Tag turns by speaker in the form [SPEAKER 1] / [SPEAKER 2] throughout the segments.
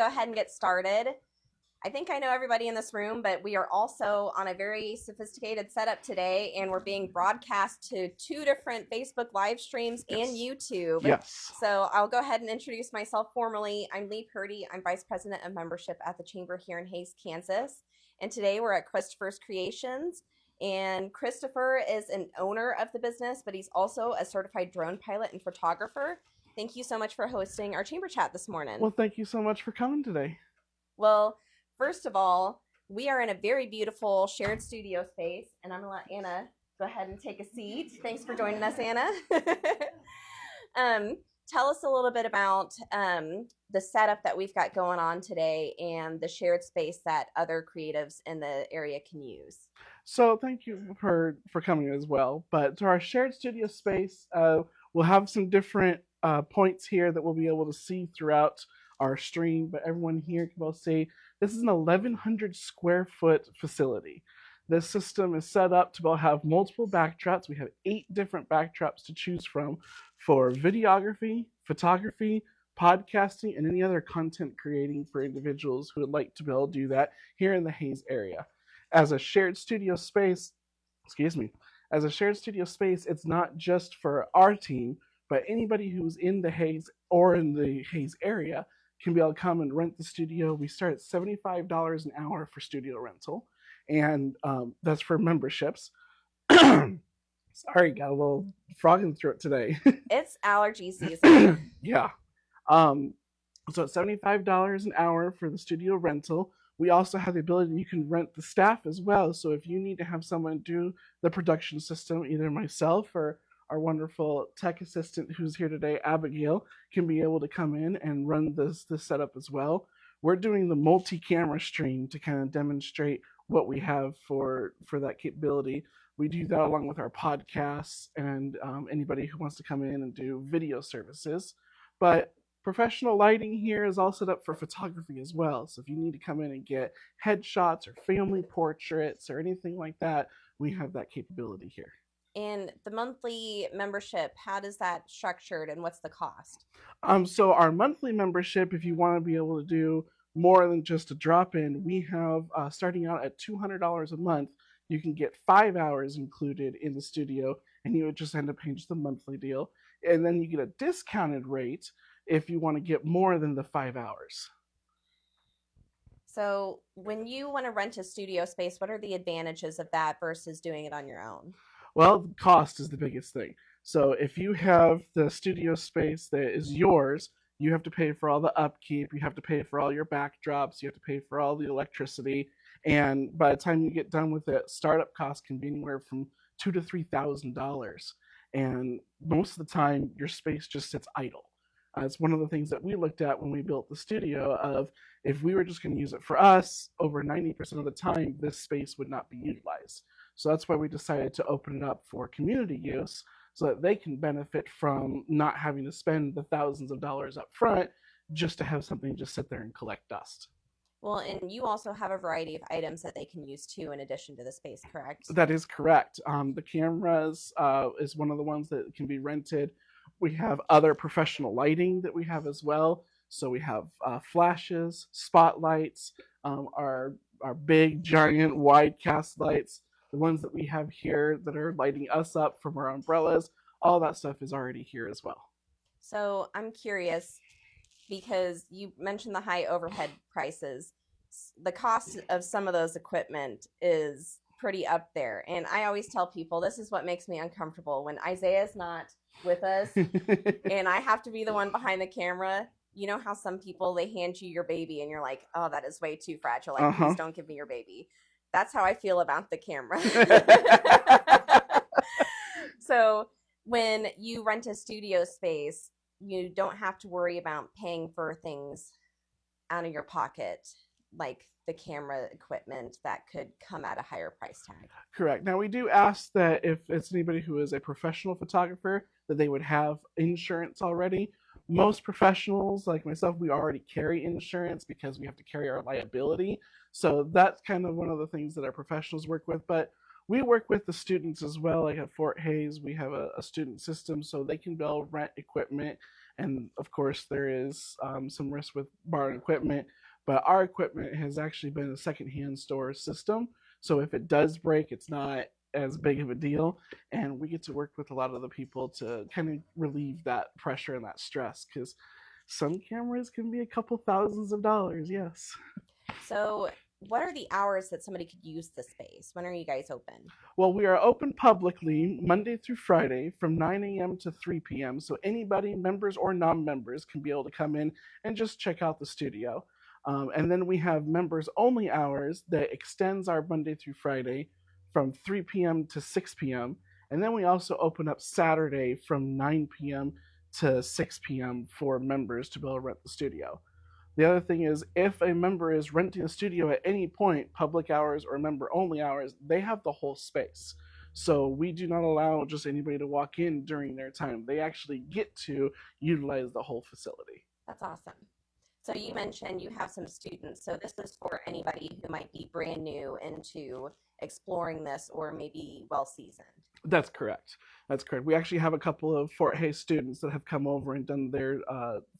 [SPEAKER 1] Go ahead and get started. I think I know everybody in this room, but we are also on a very sophisticated setup today, and we're being broadcast to 2 different Facebook live streams and YouTube.
[SPEAKER 2] Yes.
[SPEAKER 1] So I'll go ahead and introduce myself formally. I'm Lee Purdy. I'm Vice President of Membership at the Chamber here in Hays, Kansas. And today we're at Christopher's Creations. And Christopher is an owner of the business, but he's also a certified drone pilot and photographer. Thank you so much for hosting our Chamber Chat this morning.
[SPEAKER 2] Well, thank you so much for coming today.
[SPEAKER 1] Well, first of all, we are in a very beautiful shared studio space, and I'm going to let Anna go ahead and take a seat. Thanks for joining us, Anna. Tell us a little bit about the setup that we've got going on today and the shared space that other creatives in the area can use.
[SPEAKER 2] So thank you for coming as well. But to our shared studio space, we'll have some different points here that we'll be able to see throughout our stream, but everyone here can both see this is an 1,100 square foot facility. This system is set up to have multiple backdrops. We have 8 different backdrops to choose from for videography, photography, podcasting, and any other content creating for individuals who would like to be able to do that here in the Hays area. As a shared studio space, it's not just for our team, but anybody who's in the Hays or in the Hays area can be able to come and rent the studio. We start at $75 an hour for studio rental, and that's for memberships. Sorry, got a little frog in the throat today.
[SPEAKER 1] It's allergy season.
[SPEAKER 2] Yeah. So it's $75 an hour for the studio rental. We also have the ability, you can rent the staff as well. So if you need to have someone do the production system, either myself or our wonderful tech assistant who's here today, Abigail, can be able to come in and run this setup as well. We're doing the multi-camera stream to kind of demonstrate what we have for that capability. We do that along with our podcasts and anybody who wants to come in and do video services. But professional lighting here is all set up for photography as well. So if you need to come in and get headshots or family portraits or anything like that, we have that capability here.
[SPEAKER 1] And the monthly membership, how does that structured and what's the cost?
[SPEAKER 2] So our monthly membership, if you want to be able to do more than just a drop-in, we have starting out at $200 a month. You can get 5 hours included in the studio, and you would just end up paying just the monthly deal. And then you get a discounted rate if you want to get more than the 5 hours.
[SPEAKER 1] So when you want to rent a studio space, what are the advantages of that versus doing it on your own?
[SPEAKER 2] Well, cost is the biggest thing. So if you have the studio space that is yours, you have to pay for all the upkeep, you have to pay for all your backdrops, you have to pay for all the electricity, and by the time you get done with it, startup costs can be anywhere from $2,000 to $3,000. And most of the time, your space just sits idle. It's one of the things that we looked at when we built the studio of if we were just going to use it for us, over 90% of the time, this space would not be utilized. So that's why we decided to open it up for community use so that they can benefit from not having to spend the thousands of dollars up front just to have something just sit there and collect dust.
[SPEAKER 1] Well, and you also have a variety of items that they can use too in addition to the space, correct?
[SPEAKER 2] That is correct. The cameras is one of the ones that can be rented. We have other professional lighting that we have as well. So we have flashes, spotlights, our big, giant, wide cast lights, the ones that we have here that are lighting us up from our umbrellas. All that stuff is already here as well.
[SPEAKER 1] So I'm curious, because you mentioned the high overhead prices. The cost of some of those equipment is pretty up there. And I always tell people this is what makes me uncomfortable. When Isaiah's not with us and I have to be the one behind the camera, you know how some people, they hand you your baby and you're like, oh, that is way too fragile. Like, please don't give me your baby. That's how I feel about the camera. So when you rent a studio space, you don't have to worry about paying for things out of your pocket, like the camera equipment that could come at a higher price tag.
[SPEAKER 2] Correct. Now, we do ask that if it's anybody who is a professional photographer, that they would have insurance already. Most professionals, like myself, we already carry insurance because we have to carry our liability. So that's kind of one of the things that our professionals work with. But we work with the students as well. Like at Fort Hays, we have a student system so they can rent equipment And of course, there is some risk with borrowing equipment, but our equipment has actually been a secondhand store system. So if it does break, it's not as big of a deal. And we get to work with a lot of the people to kind of relieve that pressure and that stress because some cameras can be a couple thousands of dollars, yes.
[SPEAKER 1] So, what are the hours that somebody could use the space? When are you guys open?
[SPEAKER 2] Well, we are open publicly Monday through Friday from 9 a.m. to 3 p.m. So anybody, members or non-members, can be able to come in and just check out the studio. And then we have members only hours that extends our Monday through Friday from 3 p.m. to 6 p.m. And then we also open up Saturday from 9 p.m. to 6 p.m. for members to be able to rent the studio. The other thing is, if a member is renting a studio at any point, public hours or member only hours, they have the whole space. So we do not allow just anybody to walk in during their time. They actually get to utilize the whole facility.
[SPEAKER 1] That's awesome. So you mentioned you have some students. So this is for anybody who might be brand new into exploring this or maybe well seasoned.
[SPEAKER 2] That's correct. That's correct. We actually have a couple of Fort Hays students that have come over and done their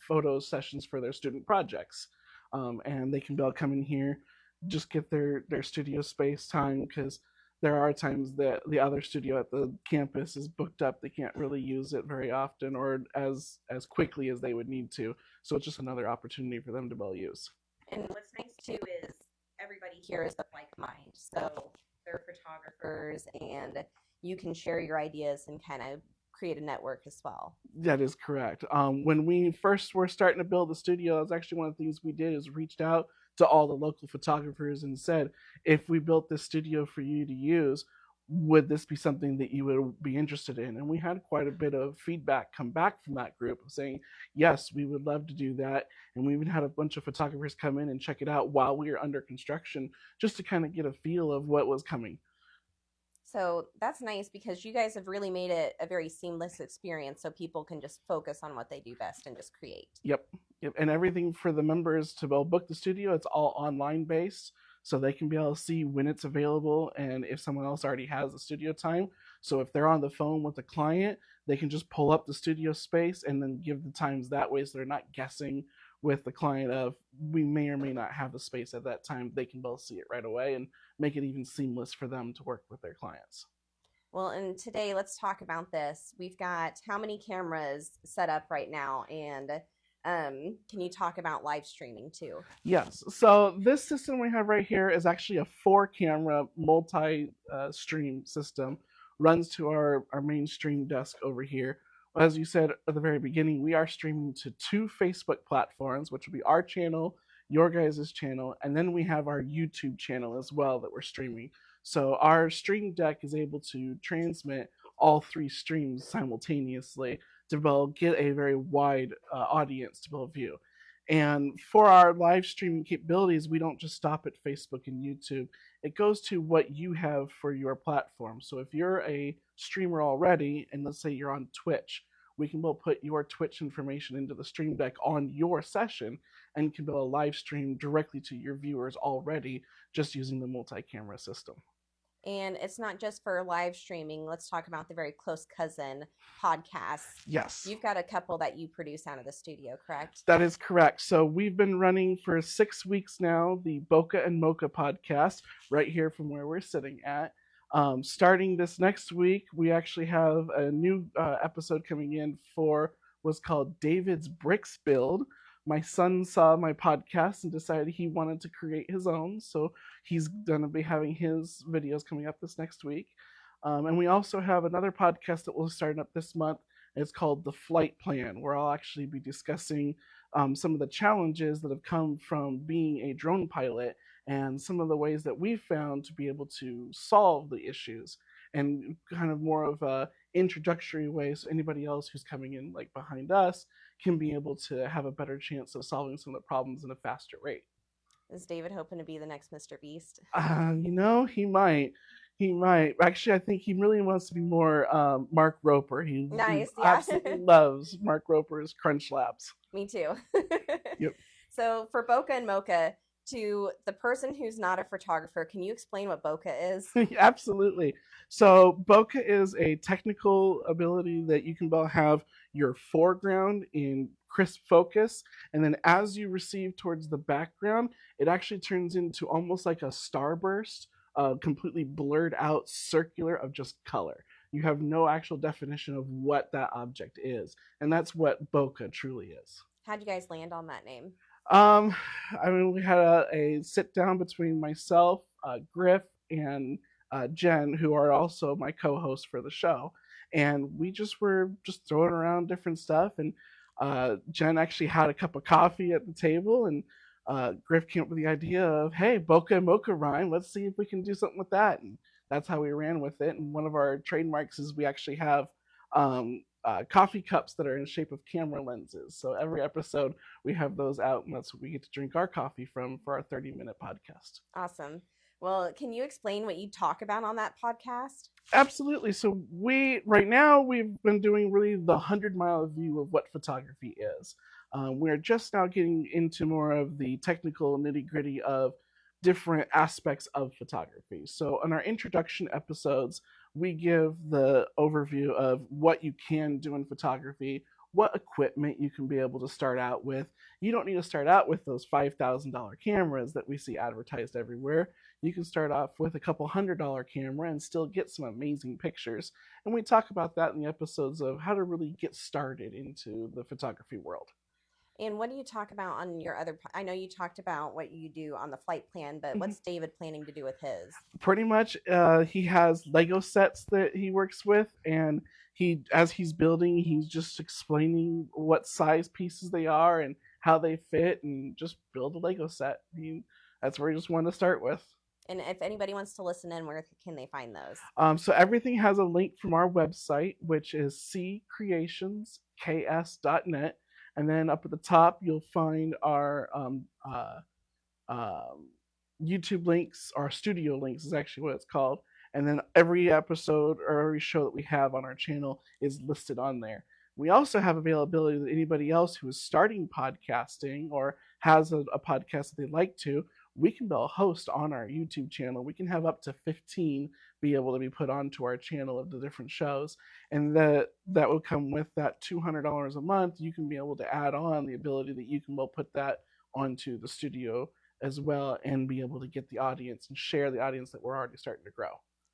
[SPEAKER 2] photo sessions for their student projects. And they can be able to come in here, just get their studio space time because there are times that the other studio at the campus is booked up. They can't really use it very often or as quickly as they would need to. So it's just another opportunity for them to be able to use.
[SPEAKER 1] And what's nice too is everybody here is of like mind. So they're photographers and you can share your ideas and kind of create a network as well.
[SPEAKER 2] That is correct. When we first were starting to build the studio, that was actually one of the things we did is reached out to all the local photographers and said, if we built this studio for you to use, would this be something that you would be interested in? And we had quite a bit of feedback come back from that group saying, yes, we would love to do that. And we even had a bunch of photographers come in and check it out while we were under construction, just to kind of get a feel of what was coming.
[SPEAKER 1] So that's nice because you guys have really made it a very seamless experience so people can just focus on what they do best and just create.
[SPEAKER 2] Yep. And everything for the members to be able to book the studio, it's all online based. So they can be able to see when it's available and if someone else already has the studio time. So if they're on the phone with the client, they can just pull up the studio space and then give the times that way so they're not guessing with the client of we may or may not have the space at that time. They can both see it right away and make it even seamless for them to work with their clients.
[SPEAKER 1] Well, and today let's talk about this. We've got how many cameras set up right now, and can you talk about live streaming too?
[SPEAKER 2] Yes. So this system we have right here is actually a 4-camera multi-stream system. Runs to our main stream desk over here. As you said at the very beginning, we are streaming to 2 Facebook platforms, which will be our channel, your guys' channel, and then we have our YouTube channel as well that we're streaming. So our stream deck is able to transmit all 3 streams simultaneously to be able to get a very wide audience to be able to view. And for our live streaming capabilities, we don't just stop at Facebook and YouTube. It goes to what you have for your platform. So if you're a streamer already, and let's say you're on Twitch, we can put your Twitch information into the stream deck on your session, and you can build a live stream directly to your viewers already, just using the multi-camera system.
[SPEAKER 1] And it's not just for live streaming. Let's talk about the very close cousin podcast.
[SPEAKER 2] Yes.
[SPEAKER 1] You've got a couple that you produce out of the studio, correct?
[SPEAKER 2] That is correct. So we've been running for 6 weeks now, the Boca and Mocha podcast, right here from where we're sitting at. Starting this next week, we actually have a new episode coming in for what's called David's Bricks Build. My son saw my podcast and decided he wanted to create his own, so he's going to be having his videos coming up this next week. And we also have another podcast that will start up this month. It's called The Flight Plan, where I'll actually be discussing some of the challenges that have come from being a drone pilot and some of the ways that we've found to be able to solve the issues, and kind of more of a introductory way so anybody else who's coming in like behind us can be able to have a better chance of solving some of the problems in a faster rate.
[SPEAKER 1] Is David hoping to be the next Mr. Beast?
[SPEAKER 2] He might. He might. Actually, I think he really wants to be more Mark Roper. He absolutely loves Mark Roper's Crunch Labs.
[SPEAKER 1] Me too.
[SPEAKER 2] Yep.
[SPEAKER 1] So for Boca and Mocha, to the person who's not a photographer, can you explain what bokeh is?
[SPEAKER 2] Absolutely. So bokeh is a technical ability that you can both have your foreground in crisp focus, and then as you receive towards the background, it actually turns into almost like a starburst, completely blurred out circular of just color. You have no actual definition of what that object is, and that's what bokeh truly is.
[SPEAKER 1] How'd you guys land on that name?
[SPEAKER 2] Um, I mean, we had a sit down between myself, Griff, and Jen, who are also my co-hosts for the show, and we just were just throwing around different stuff. And Jen actually had a cup of coffee at the table, and Griff came up with the idea of, "Hey, bokeh and mocha rhyme. Let's see if we can do something with that." And that's how we ran with it. And one of our trademarks is we actually have coffee cups that are in the shape of camera lenses. So every episode we have those out, and that's what we get to drink our coffee from for our 30-minute podcast.
[SPEAKER 1] Awesome. Well, can you explain what you talk about on that podcast?
[SPEAKER 2] Absolutely. So right now we've been doing really the 100-mile view of what photography is. We're just now getting into more of the technical nitty gritty of different aspects of photography. So in our introduction episodes, we give the overview of what you can do in photography, what equipment you can be able to start out with. You don't need to start out with those $5,000 cameras that we see advertised everywhere. You can start off with a couple $100 camera and still get some amazing pictures. And we talk about that in the episodes of how to really get started into the photography world.
[SPEAKER 1] And what do you talk about on your other? I know you talked about what you do on the flight plan, but what's David planning to do with his?
[SPEAKER 2] Pretty much, he has Lego sets that he works with, and as he's building, he's just explaining what size pieces they are and how they fit, and just build a Lego set. That's where he just wanted to start with.
[SPEAKER 1] And if anybody wants to listen in, where can they find those?
[SPEAKER 2] So everything has a link from our website, which is ccreationsks.net. And then up at the top, you'll find our YouTube links, our studio links is actually what it's called. And then every episode or every show that we have on our channel is listed on there. We also have availability that anybody else who is starting podcasting or has a podcast that they'd like to, we can be a host on our YouTube channel. We can have up to 15 be able to be put onto our channel of the different shows. And that will come with that $200 a month. You can be able to add on the ability that you can put that onto the studio as well and be able to get the audience and share the audience that we're already starting to grow.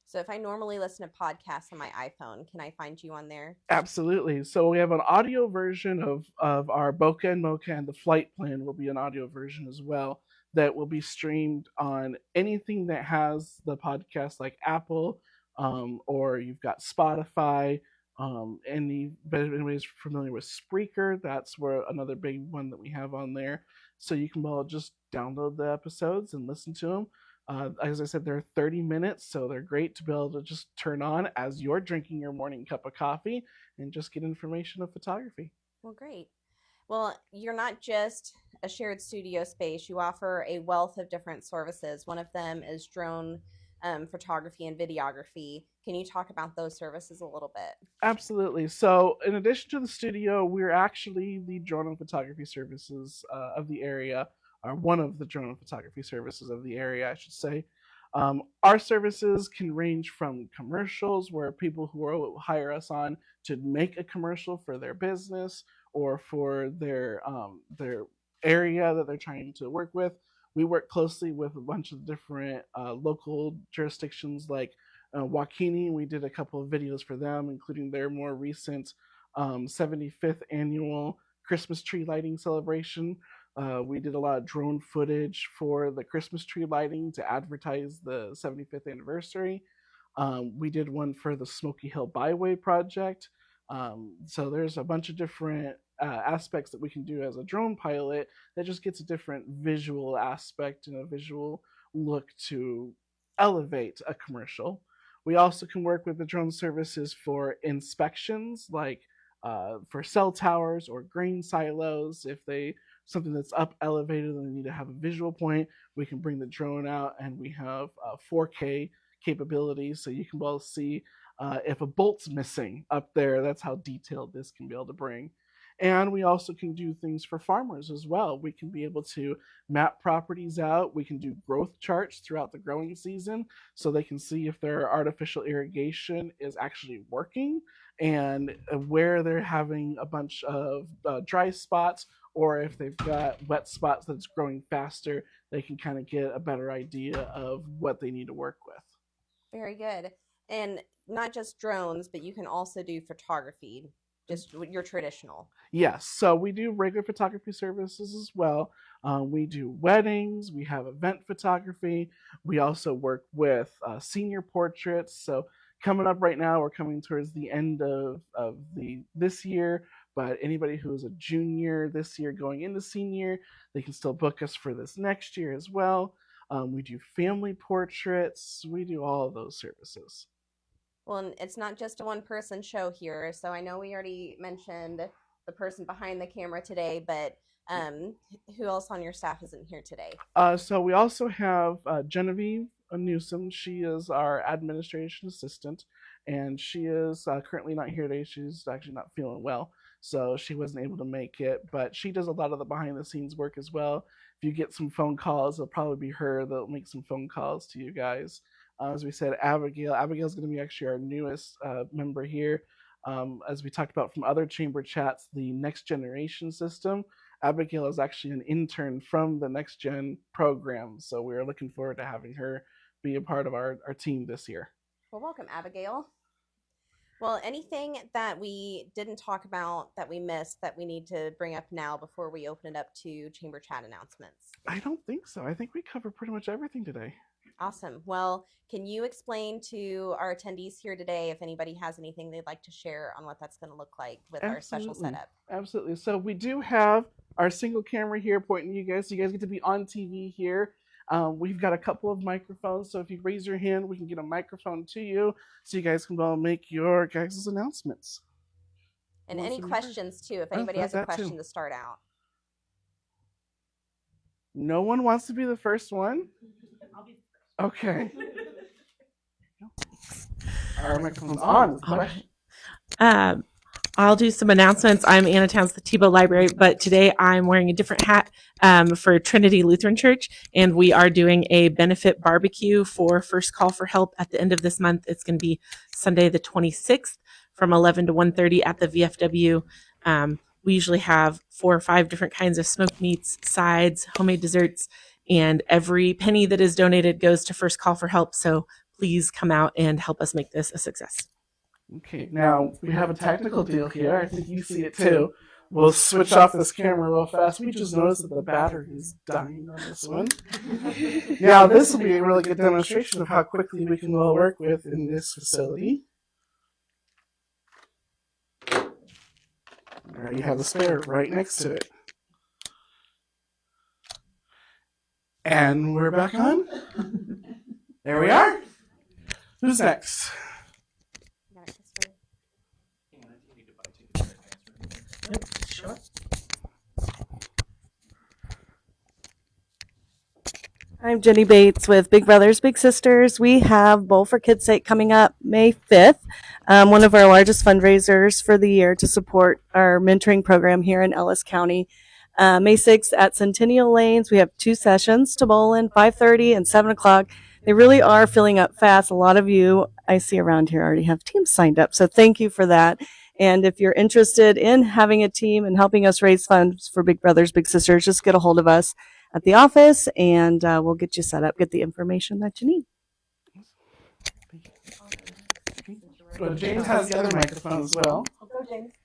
[SPEAKER 1] So if I normally listen to podcasts on my iPhone, can I find you on there?
[SPEAKER 2] Absolutely. So we have an audio version of our bokeh and mocha, and the flight plan will be an audio version as well that will be streamed on anything that has the podcast, like Apple, or you've got Spotify. Anybody's familiar with Spreaker, that's where another big one that we have on there. So you can just download the episodes and listen to them. As I said, they're 30 minutes, so they're great to be able to just turn on as you're drinking your morning cup of coffee and just get information of photography.
[SPEAKER 1] Well, great. Well, you're not just a shared studio space. You offer a wealth of different services. One of them is drone photography and videography. Can you talk about those services a little bit?
[SPEAKER 2] Absolutely. So in addition to the studio, we're actually the drone and photography services of the area, or one of the drone and photography services of the area, I should say. Our services can range from commercials, where people who will hire us on to make a commercial for their business or for their area that they're trying to work with. We work closely with a bunch of different local jurisdictions like Wakini. We did a couple of videos for them, including their more recent 75th annual Christmas tree lighting celebration. We did a lot of drone footage for the Christmas tree lighting to advertise the 75th anniversary. We did one for the Smoky Hill Byway project. So there's a bunch of different aspects that we can do as a drone pilot that just gets a different visual aspect and a visual look to elevate a commercial. We also can work with the drone services for inspections, like for cell towers or grain silos. If something that's up elevated and they need to have a visual point, we can bring the drone out, and we have 4K capabilities, so you can both see if a bolt's missing up there. That's how detailed this can be able to bring. And we also can do things for farmers as well. We can be able to map properties out. We can do growth charts throughout the growing season so they can see if their artificial irrigation is actually working and where they're having a bunch of dry spots, or if they've got wet spots that's growing faster, they can kind of get a better idea of what they need to work with.
[SPEAKER 1] Very good. And not just drones, but you can also do photography, just your traditional.
[SPEAKER 2] Yes, so we do regular photography services as well. We do weddings, we have event photography. We also work with senior portraits. So coming up right now, we're coming towards the end of this year, but anybody who is a junior this year going into senior, they can still book us for this next year as well. We do family portraits. We do all of those services.
[SPEAKER 1] Well, and it's not just a one-person show here. So I know we already mentioned the person behind the camera today, but who else on your staff isn't here today?
[SPEAKER 2] So we also have Genevieve Newsom. She is our administration assistant, and she is currently not here today. She's actually not feeling well, so she wasn't able to make it. But she does a lot of the behind-the-scenes work as well. If you get some phone calls, it'll probably be her that'll make some phone calls to you guys. As we said, Abigail's going to be actually our newest member here. As we talked about from other chamber chats, the Next Generation system, Abigail is actually an intern from the Next Gen program. So we're looking forward to having her be a part of our team this year.
[SPEAKER 1] Well, welcome, Abigail. Well, anything that we didn't talk about that we missed that we need to bring up now before we open it up to chamber chat announcements?
[SPEAKER 2] I don't think so. I think we covered pretty much everything today.
[SPEAKER 1] Awesome. Well, can you explain to our attendees here today if anybody has anything they'd like to share on what that's going to look like with our special setup?
[SPEAKER 2] Absolutely. So we do have our single camera here pointing to you guys. So you guys get to be on TV here. We've got a couple of microphones. So if you raise your hand, we can get a microphone to you so you guys can well make your guys' announcements.
[SPEAKER 1] And any questions too, if anybody has a question to start out.
[SPEAKER 2] No one wants to be the first one? I'll be the first. Okay. Our microphone's on.
[SPEAKER 3] I'll do some announcements. I'm Anna Towns, the Tebow Library, but today I'm wearing a different hat for Trinity Lutheran Church, and we are doing a benefit barbecue for First Call for Help at the end of this month. It's going to be Sunday the 26th from 11 to 1:30 at the VFW. We usually have 4 or 5 different kinds of smoked meats, sides, homemade desserts, and every penny that is donated goes to First Call for Help. So please come out and help us make this a success.
[SPEAKER 2] Okay, now we have a technical deal here. I think you see it too. We'll switch off this camera real fast. We just noticed that the battery is dying on this one. Now this will be a really good demonstration of how quickly we can well work with in this facility. There you have the spare right next to it. And we're back on. There we are. Who's next?
[SPEAKER 3] Sure.
[SPEAKER 4] I'm Jenny Bates with Big Brothers Big Sisters. We have Bowl for Kids Sake coming up May 5th, one of our largest fundraisers for the year to support our mentoring program here in Ellis County. May 6th at Centennial Lanes, we have 2 sessions to bowl in, 5:30 and 7 o'clock. They really are filling up fast. A lot of you I see around here already have teams signed up, so thank you for that. And if you're interested in having a team and helping us raise funds for Big Brothers Big Sisters, just get a hold of us at the office, and we'll get you set up, get the information that you need.
[SPEAKER 2] Well, James has the other microphone as well.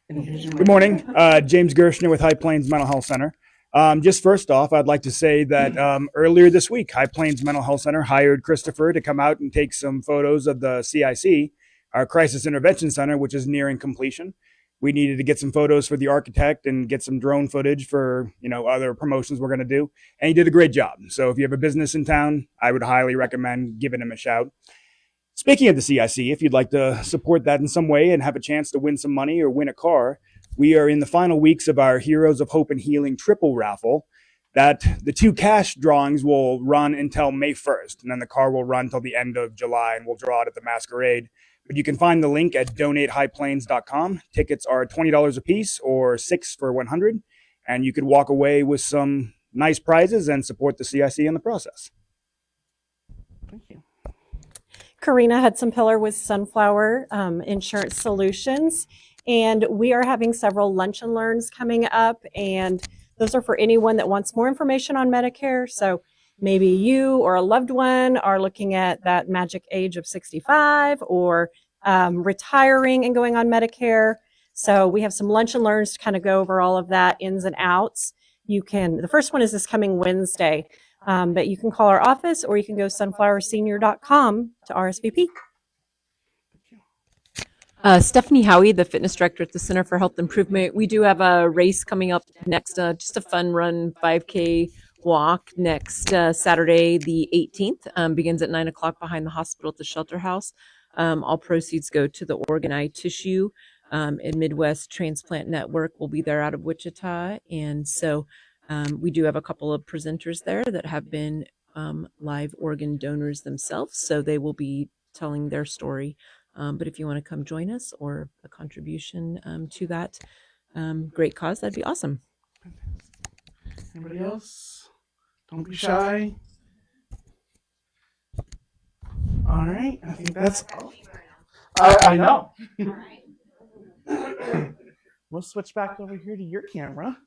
[SPEAKER 5] Good morning. James Gershner with High Plains Mental Health Center. Just first off, I'd like to say that earlier this week, High Plains Mental Health Center hired Christopher to come out and take some photos of the CIC, our Crisis Intervention Center, which is nearing completion. We needed to get some photos for the architect and get some drone footage for, other promotions we're going to do. And he did a great job. So if you have a business in town, I would highly recommend giving him a shout. Speaking of the CIC, if you'd like to support that in some way and have a chance to win some money or win a car, we are in the final weeks of our Heroes of Hope and Healing triple raffle. That the 2 cash drawings will run until May 1st, and then the car will run until the end of July, and we'll draw it at the Masquerade But you can find the link at donatehighplains.com. Tickets are $20 a piece or 6 for 100, and you could walk away with some nice prizes and support the CIC in the process.
[SPEAKER 2] Thank you.
[SPEAKER 6] Karina Hudson Pillar with Sunflower Insurance Solutions. And we are having several lunch and learns coming up. And those are for anyone that wants more information on Medicare. So maybe you or a loved one are looking at that magic age of 65 or retiring and going on Medicare. So we have some lunch and learns to kind of go over all of that ins and outs. The first one is this coming Wednesday. But you can call our office or you can go sunflowersenior.com to RSVP.
[SPEAKER 7] Stephanie Howie, the fitness director at the Center for Health Improvement. We do have a race coming up next, just a fun run 5K walk next Saturday, the 18th. Begins at 9 o'clock behind the hospital at the Shelter House. All proceeds go to the Organ Eye Tissue and Midwest Transplant Network. Will be there out of Wichita. And so we do have a couple of presenters there that have been live organ donors themselves, so they will be telling their story. But if you want to come join us or a contribution to that great cause, that'd be awesome.
[SPEAKER 2] Anybody else? Don't be shy. All right, I think that's all. I know. We'll switch back over here to your camera.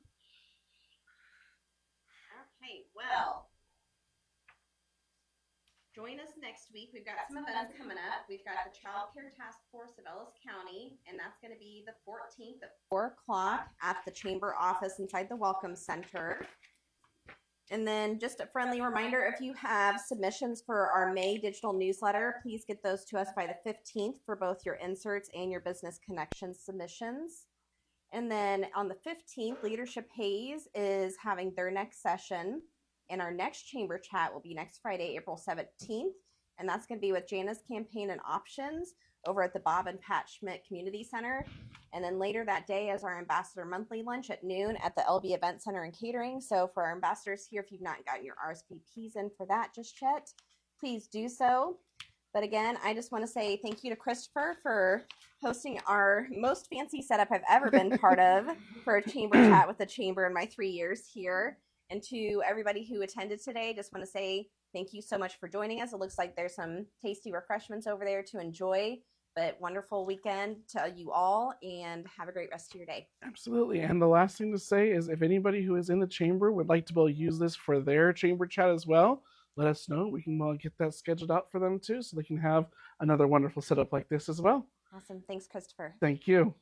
[SPEAKER 1] Okay, well, join us next week. We've got some events coming up. We've got the Child Care Task Force of Ellis County, and that's going to be the 14th at 4 o'clock at the Chamber office inside the Welcome Center. And then just a friendly reminder, if you have submissions for our May digital newsletter, please get those to us by the 15th for both your inserts and your business connections submissions. And then on the 15th, Leadership Haze is having their next session. And our next chamber chat will be next Friday, April 17th. And that's going to be with Jana's Campaign and Options over at the Bob and Pat Schmidt Community Center. And then later that day is our Ambassador Monthly Lunch at noon at the LB Event Center and Catering. So for our ambassadors here, if you've not gotten your RSVPs in for that just yet, please do so. But again, I just want to say thank you to Christopher for hosting our most fancy setup I've ever been part of for a chamber chat with the chamber in my 3 years here. And to everybody who attended today, just want to say thank you so much for joining us. It looks like there's some tasty refreshments over there to enjoy. But wonderful weekend to you all, and have a great rest of your day.
[SPEAKER 2] Absolutely. And the last thing to say is if anybody who is in the chamber would like to be able to use this for their chamber chat as well, let us know. We can get that scheduled out for them too, so they can have another wonderful setup like this as well.
[SPEAKER 1] Awesome. Thanks, Christopher.
[SPEAKER 2] Thank you.